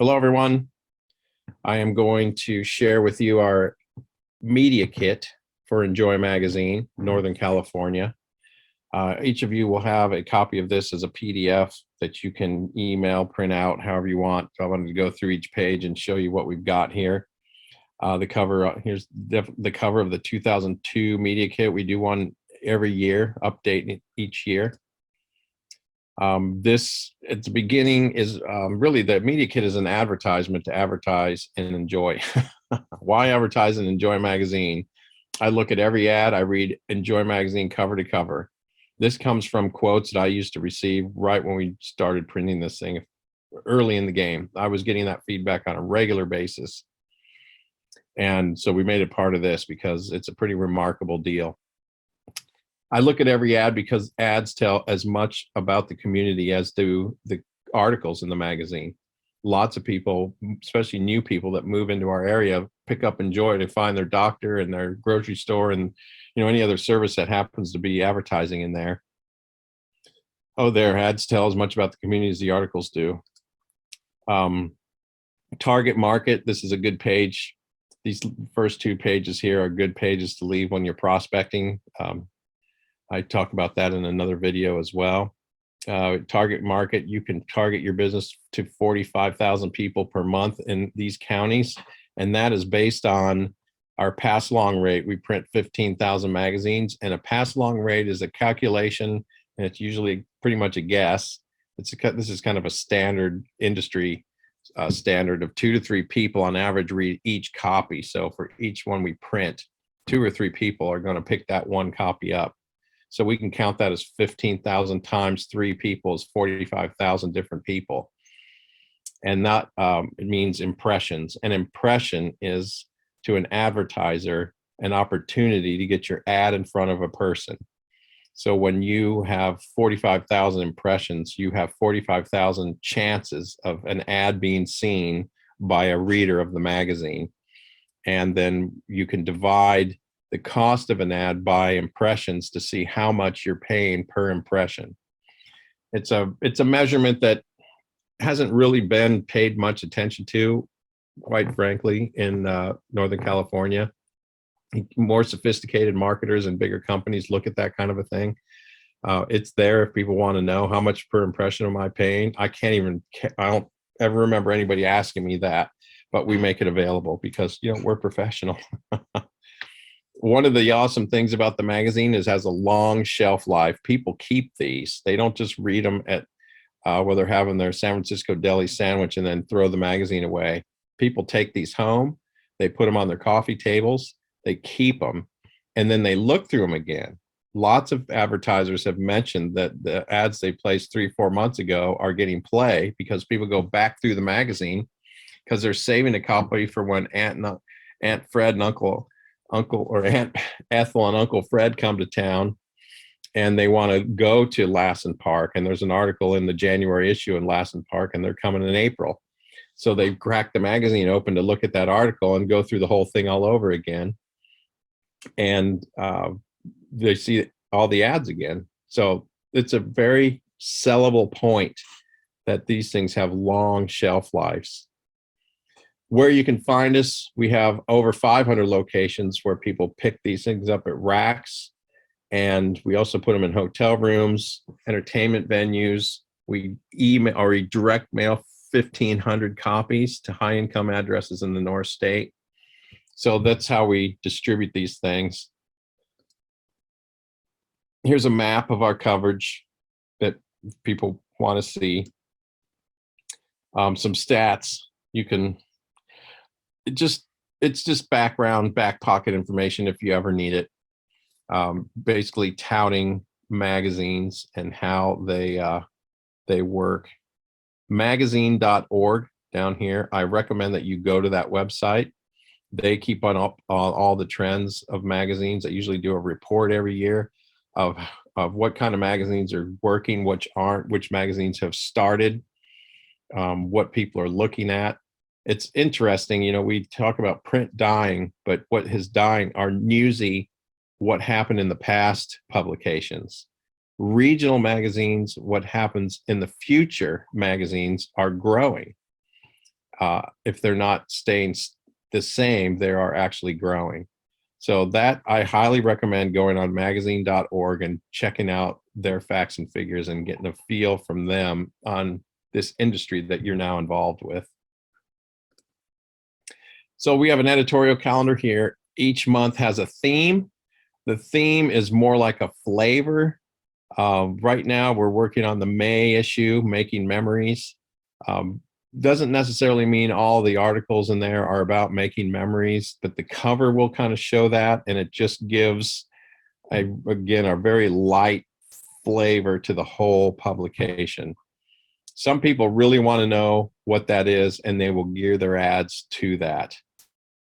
Hello, everyone. I am going to share with you our media kit for Enjoy Magazine, Northern California. Each of you will have a copy of this as a PDF that you can email, print out, however you want. So I wanted to go through each page and show you what we've got here. The cover, here's the cover of the 2002 media kit. We do one every year, update each year. This at the beginning is really the media kit is an advertisement to advertise and enjoy. Why advertise and Enjoy Magazine? I look at every ad, I read Enjoy Magazine cover to cover. This comes from quotes that I used to receive right when we started printing this thing early in the game. I was getting that feedback on a regular basis. And so we made it part of this because it's a pretty remarkable deal. I look at every ad because ads tell as much about the community as do the articles in the magazine. Lots of people, especially new people that move into our area, pick up Enjoy to find their doctor and their grocery store and any other service that happens to be advertising in there. Oh, their ads tell as much about the community as the articles do. Target market, this is a good page. These first two pages here are good pages to leave when you're prospecting. I talk about that in another video as well. Target market, you can target your business to 45,000 people per month in these counties. And that is based on our pass along rate. We print 15,000 magazines, and a pass along rate is a calculation, and it's usually pretty much a guess. This is kind of a standard industry standard of 2 to 3 people on average read each copy. So for each one we print, 2 or 3 people are going to pick that one copy up. So we can count that as 15,000 times 3 people is 45,000 different people. And that it means impressions. An impression is, to an advertiser, an opportunity to get your ad in front of a person. So when you have 45,000 impressions, you have 45,000 chances of an ad being seen by a reader of the magazine. And then you can divide the cost of an ad by impressions to see how much you're paying per impression. It's a measurement that hasn't really been paid much attention to, quite frankly, in Northern California. More sophisticated marketers and bigger companies look at that kind of a thing. It's there if people want to know how much per impression am I paying. I don't ever remember anybody asking me that, but we make it available because we're professional. One of the awesome things about the magazine is it has a long shelf life. People keep these. They don't just read them at where they're having their San Francisco deli sandwich and then throw the magazine away. People take these home, they put them on their coffee tables, they keep them, and then they look through them again. Lots of advertisers have mentioned that the ads they placed 3-4 months ago are getting play because people go back through the magazine because they're saving a copy for when Aunt Fred and Uncle or Aunt Ethel and Uncle Fred come to town and they want to go to Lassen Park. And there's an article in the January issue in Lassen Park, and they're coming in April. So they crack the magazine open to look at that article and go through the whole thing all over again. And they see all the ads again. So it's a very sellable point that these things have long shelf lives. Where you can find us, we have over 500 locations where people pick these things up at racks. And we also put them in hotel rooms, entertainment venues. We email or we direct mail 1,500 copies to high income addresses in the North State. So that's how we distribute these things. Here's a map of our coverage that people want to see. Some stats. You can, it's just background, back pocket information if you ever need it. Basically touting magazines and how they work. Magazine.org down here. I recommend that you go to that website. They keep on up all the trends of magazines. I usually do a report every year of what kind of magazines are working, which aren't, which magazines have started, what people are looking at. It's interesting, we talk about print dying, but what is dying are newsy, what happened in the past publications. Regional magazines, what happens in the future magazines are growing. If they're not staying the same, they are actually growing. So that I highly recommend going on magazine.org and checking out their facts and figures and getting a feel from them on this industry that you're now involved with. So we have an editorial calendar here. Each month has a theme. The theme is more like a flavor. Right now, we're working on the May issue, Making Memories. Doesn't necessarily mean all the articles in there are about making memories, but the cover will kind of show that, and it just gives, again, a very light flavor to the whole publication. Some people really want to know what that is, and they will gear their ads to that.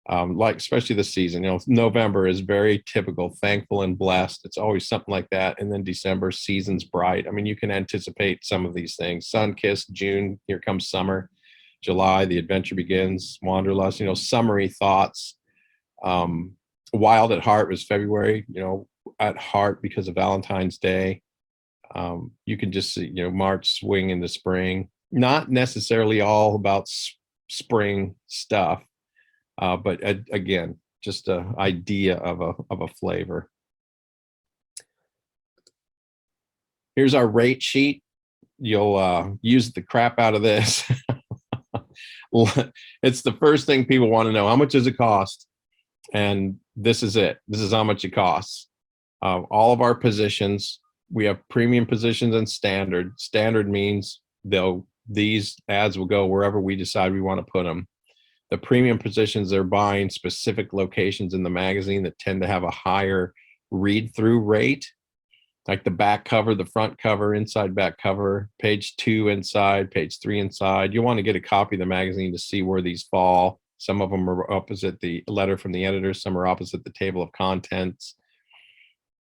Like especially this season, November is very typical, thankful and blessed. It's always something like that. And then December, season's bright. I mean, you can anticipate some of these things. Sun-kissed, June, here comes summer. July, the adventure begins. Wanderlust, summery thoughts. Wild at Heart was February, at heart because of Valentine's Day. You can just see, March swing into spring. Not necessarily all about spring stuff. But again, just an idea of a flavor. Here's our rate sheet. You'll use the crap out of this. It's the first thing people want to know. How much does it cost? And this is it. This is how much it costs. All of our positions, we have premium positions and standard. Standard means these ads will go wherever we decide we want to put them. The premium positions, they're buying specific locations in the magazine that tend to have a higher read-through rate, like the back cover, the front cover, inside back cover, page 2 inside, page 3 inside. You want to get a copy of the magazine to see where these fall. Some of them are opposite the letter from the editor, some are opposite the table of contents,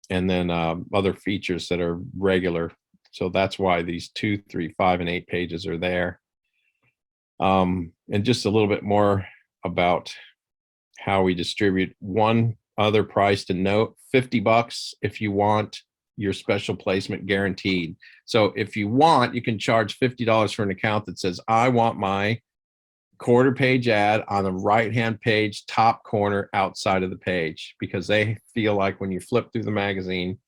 and then other features that are regular. So that's why these 2, 3, 5, and 8 pages are there. And just a little bit more about how we distribute. One other price to note, $50 if you want your special placement guaranteed. So if you want, you can charge $50 for an account that says, I want my quarter page ad on the right-hand page, top corner outside of the page, because they feel like when you flip through the magazine,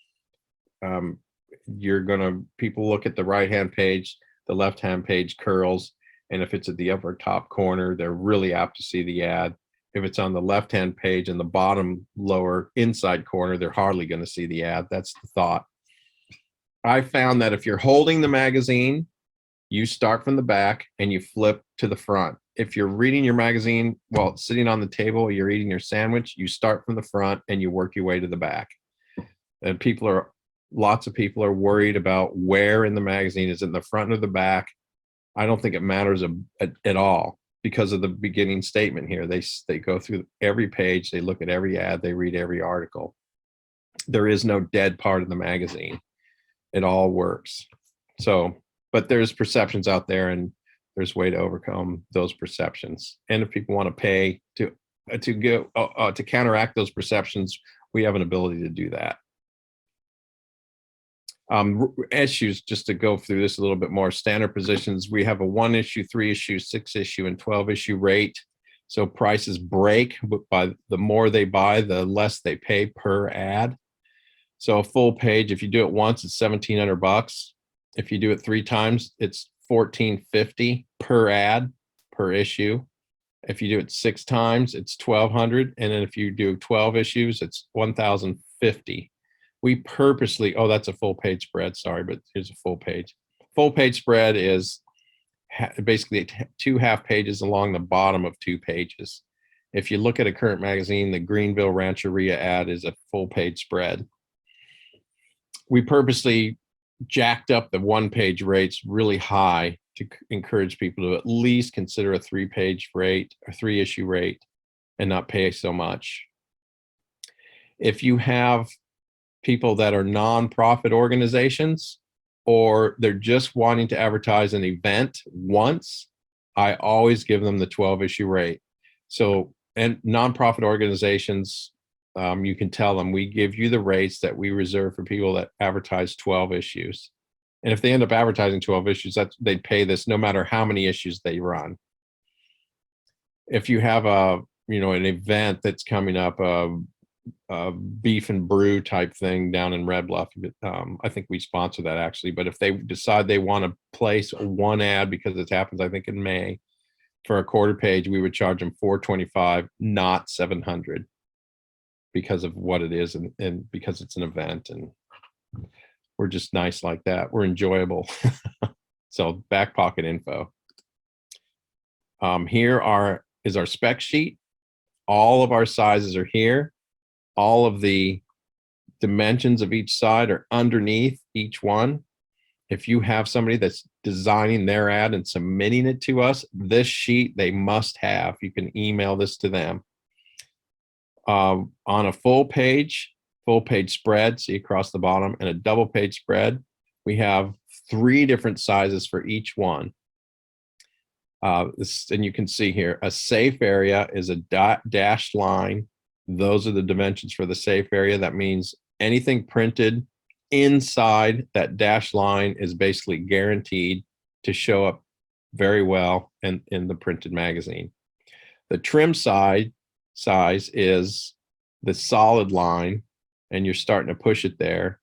people look at the right-hand page, the left-hand page curls. And if it's at the upper top corner, they're really apt to see the ad. If it's on the left-hand page in the bottom lower inside corner, they're hardly going to see the ad. That's the thought. I found that if you're holding the magazine, you start from the back and you flip to the front. If you're reading your magazine while it's sitting on the table, you're eating your sandwich, you start from the front and you work your way to the back. And lots of people are worried about where in the magazine, is it in the front or the back? I don't think it matters at all because of the beginning statement here. They go through every page, they look at every ad, they read every article. There is no dead part of the magazine. It all works. So, but there's perceptions out there, and there's a way to overcome those perceptions. And if people want to pay to counteract those perceptions, we have an ability to do that. Issues, just to go through this a little bit more. Standard positions, we have a 1 issue, 3 issue, 6 issue, and 12 issue rate. So prices break, but by the more they buy, the less they pay per ad. So a full page, if you do it once, it's $1,700. If you do it 3 times, it's $1,450 per ad per issue. If you do it 6 times, it's $1,200, and then if you do 12 issues, it's $1,050. We purposely, that's a full page spread, sorry, but here's a full page. Full page spread is basically 2 half pages along the bottom of 2 pages. If you look at a current magazine, the Greenville Rancheria ad is a full page spread. We purposely jacked up the 1-page rates really high to encourage people to at least consider a 3-page rate or 3-issue rate and not pay so much. If you have people that are nonprofit organizations, or they're just wanting to advertise an event once, I always give them the 12-issue rate. So, and nonprofit organizations, you can tell them we give you the rates that we reserve for people that advertise 12 issues. And if they end up advertising 12 issues, they pay this no matter how many issues they run. if you have a, an event that's coming up, a beef and brew type thing down in Red Bluff. I think we sponsor that actually, but if they decide they want to place one ad, because it happens, I think in May, for a quarter page, we would charge them $425, not $700, because of what it is, and because it's an event, and we're just nice like that. We're enjoyable. So back pocket info. Here is our spec sheet. All of our sizes are here. All of the dimensions of each side are underneath each one. If you have somebody that's designing their ad and submitting it to us, this sheet they must have. You can email this to them. On a full page spread, see across the bottom, and a double page spread, we have 3 different sizes for each one. And you can see here, a safe area is a dashed line. Those are the dimensions for the safe area. That means anything printed inside that dashed line is basically guaranteed to show up very well in the printed magazine. The trim size is the solid line, and you're starting to push it there.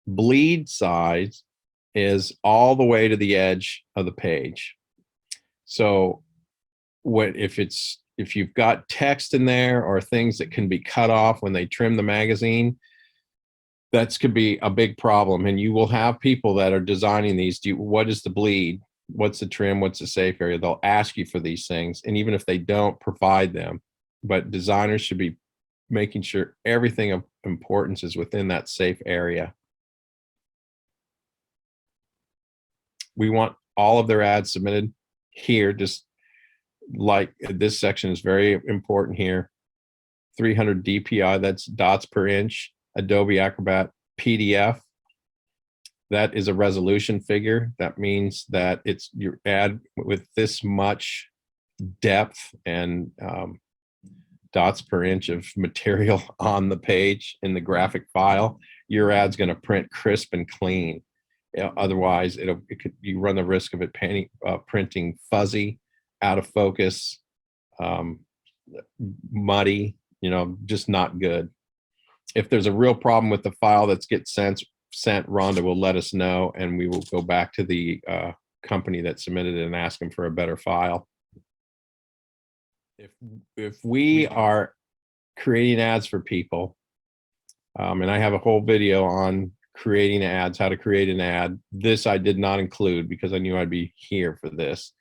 Bleed size is all the way to the edge of the page. So if you've got text in there or things that can be cut off when they trim the magazine, that could be a big problem. And you will have people that are designing these. What is the bleed? What's the trim? What's the safe area? They'll ask you for these things. And even if they don't, provide them. But designers should be making sure everything of importance is within that safe area. We want all of their ads submitted here, just like this section is very important here. 300 DPI, that's dots per inch. Adobe Acrobat PDF, that is a resolution figure. That means that it's your ad with this much depth and dots per inch of material on the page in the graphic file. Your ad's going to print crisp and clean. Otherwise, you run the risk of it printing fuzzy, out of focus, muddy, just not good. If there's a real problem with the file that gets sent, Rhonda will let us know, and we will go back to the company that submitted it and ask them for a better file. If we are creating ads for people, and I have a whole video on creating ads, how to create an ad. This I did not include because I knew I'd be here for this.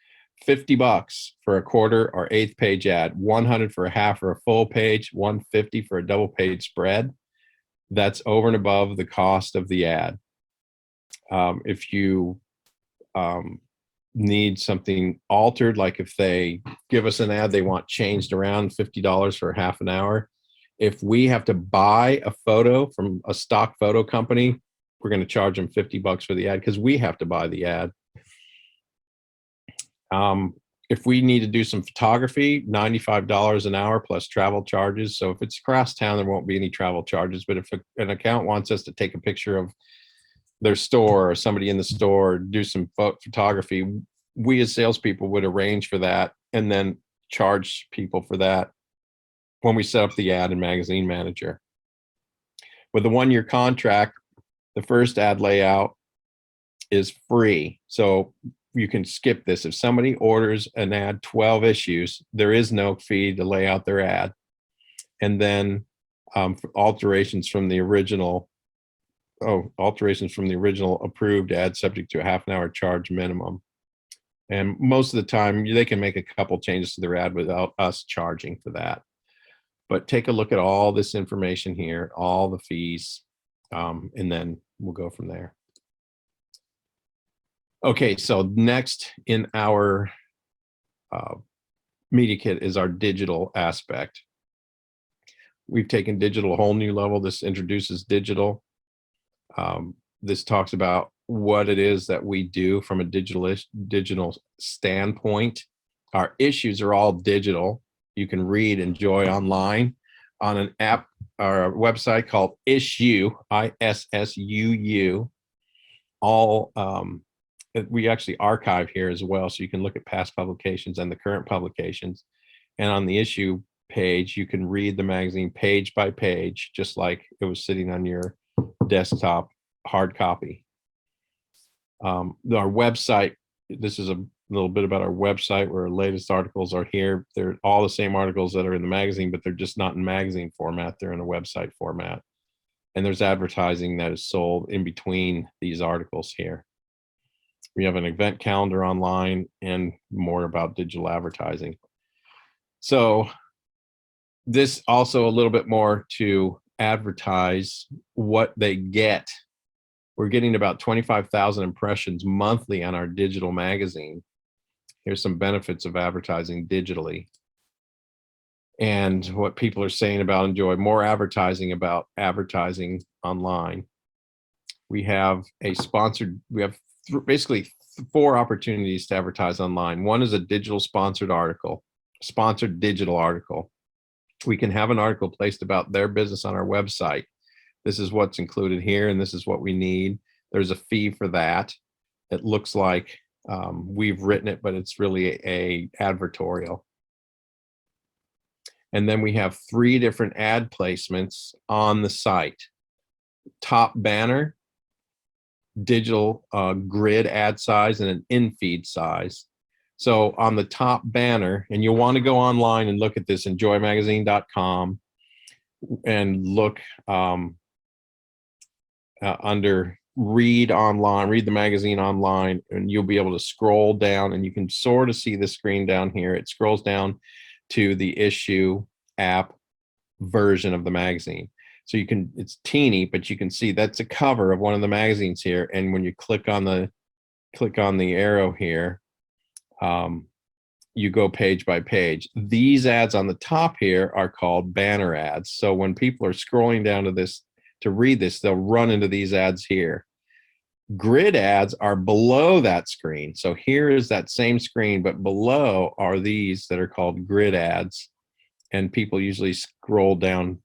$50 for a quarter or eighth page ad, 100 for a half or a full page, 150 for a double page spread. That's over and above the cost of the ad. If you need something altered, like if they give us an ad they want changed around, $50 for half an hour. If we have to buy a photo from a stock photo company, we're going to charge them $50 for the ad because we have to buy the ad. If we need to do some photography, $95 an hour plus travel charges. So if it's across town, there won't be any travel charges. But if an account wants us to take a picture of their store or somebody in the store, do some photography, we as salespeople would arrange for that and then charge people for that when we set up the ad in Magazine Manager. With a 1-year contract, the first ad layout is free. So you can skip this. If somebody orders an ad 12 issues, there is no fee to lay out their ad. And then alterations from the original approved ad subject to a half an hour charge minimum. And most of the time they can make a couple changes to their ad without us charging for that. But take a look at all this information here, all the fees, and then we'll go from there. Okay, so next in our Media Kit is our digital aspect. We've taken digital a whole new level. This introduces digital. This talks about what it is that we do from a digital standpoint. Our issues are all digital. You can read, enjoy online on an app or a website called Issuu, ISSUU. All we actually archive here as well, so you can look at past publications and the current publications. And on the issue page, you can read the magazine page by page, just like it was sitting on your desktop hard copy. Our website, this is a little bit about our website where our latest articles are here. They're all the same articles that are in the magazine, but they're just not in magazine format. They're in a website format. And there's advertising that is sold in between these articles here. We have an event calendar online and more about digital advertising. So this also a little bit more to advertise what they get. We're getting about 25,000 impressions monthly on our digital magazine. Here's some benefits of advertising digitally. And what people are saying about enjoy more advertising about advertising online. We have a sponsored, we have basically 4 opportunities to advertise online. One is a digital sponsored article, sponsored digital article. We can have an article placed about their business on our website. This is what's included here, and this is what we need. There's a fee for that. It looks like we've written it, but it's really a advertorial. And then we have 3 different ad placements on the site. Top banner, digital grid ad size, and an in-feed size. So on the top banner, and you'll want to go online and look at this, enjoymagazine.com, and look under read online, read the magazine online, and you'll be able to scroll down, and you can sort of see the screen down here. It scrolls down to the issue app version of the magazine. So you can, it's teeny, but you can see that's a cover of one of the magazines here. And when you click on the arrow here, you go page by page. These ads on the top here are called banner ads. So when people are scrolling down to this to read this, they'll run into these ads here. Grid ads are below that screen. So here is that same screen, but below are these that are called grid ads. And people usually scroll down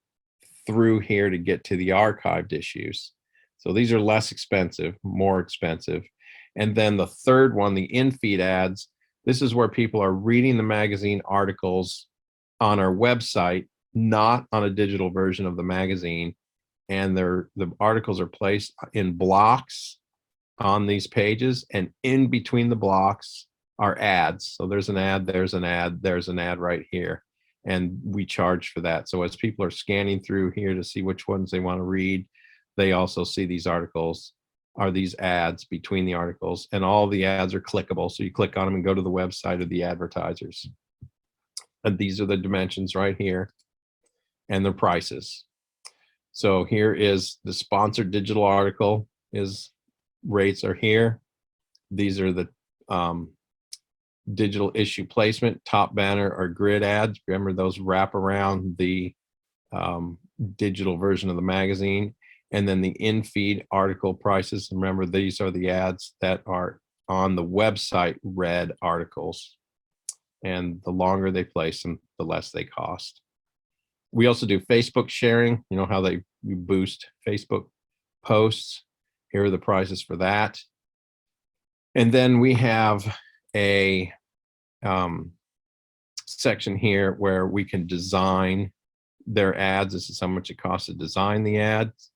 through here to get to the archived issues. So these are less expensive, more expensive. And then the third one, the in-feed ads, this is where people are reading the magazine articles on our website, not on a digital version of the magazine. And the articles are placed in blocks on these pages, and in between the blocks are ads. So there's an ad, there's an ad, there's an ad right here. And we charge for that. So as people are scanning through here to see which ones they want to read, they also see these articles, are these ads between the articles, and all the ads are clickable. So you click on them and go to the website of the advertisers. And these are the dimensions right here and their prices. So here is the sponsored digital article, is rates are here. These are the digital issue placement, top banner or grid ads. Remember, those wrap around the digital version of the magazine. And then the in-feed article prices. Remember, these are the ads that are on the website read articles. And the longer they place them, the less they cost. We also do Facebook sharing. You know how you boost Facebook posts. Here are the prices for that. And then we have a section here where we can design their ads. This is how much it costs to design the ads.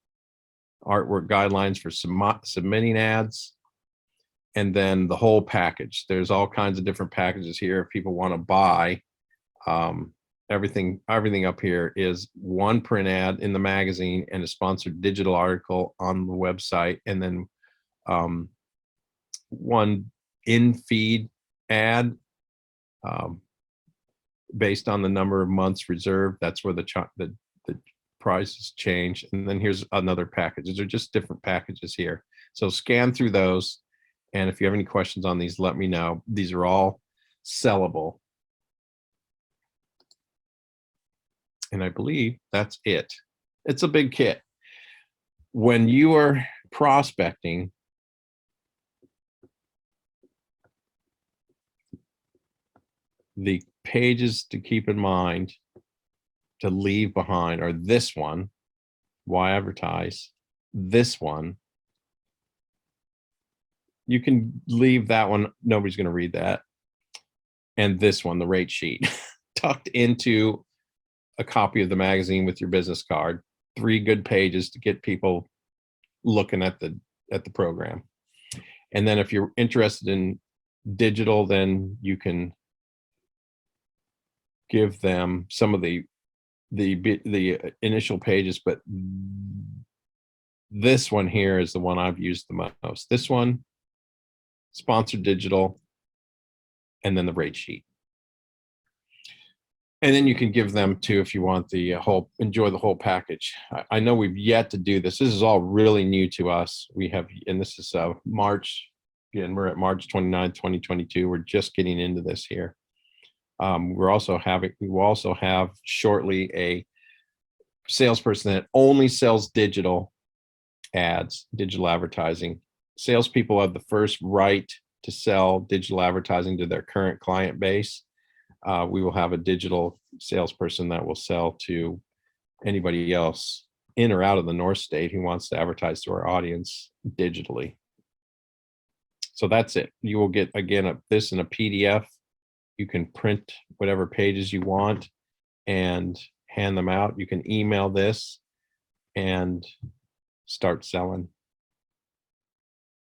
Artwork guidelines for submitting ads. And then the whole package. There's all kinds of different packages here if people want to buy. Everything up here is one print ad in the magazine and a sponsored digital article on the website, and then one in-feed ad based on the number of months reserved. That's where the prices change. And then here's another package. These are just different packages here. So scan through those, and if you have any questions on these, let me know. These are all sellable. And I believe that's it. It's a big kit. When you are prospecting, the pages to keep in mind to leave behind are this one, why advertise, this one. You can leave that one, nobody's going to read that. And this one, the rate sheet. tucked into a copy of the magazine with your business card. 3 good pages to get people looking at the program. And then if you're interested in digital, then you can give them some of the initial pages, but this one here is the one I've used the most. This one, sponsored digital, and then the rate sheet. And then you can give them too, if you want the enjoy the whole package. I know we've yet to do this. This is all really new to us. We have, and this is March, and we're at March 29th, 2022. We're just getting into this here. We will also have shortly a salesperson that only sells digital ads, digital advertising. Salespeople have the first right to sell digital advertising to their current client base. We will have a digital salesperson that will sell to anybody else in or out of the North State who wants to advertise to our audience digitally. So that's it. You will get, again, this in a PDF. You can print whatever pages you want and hand them out. You can email this and start selling.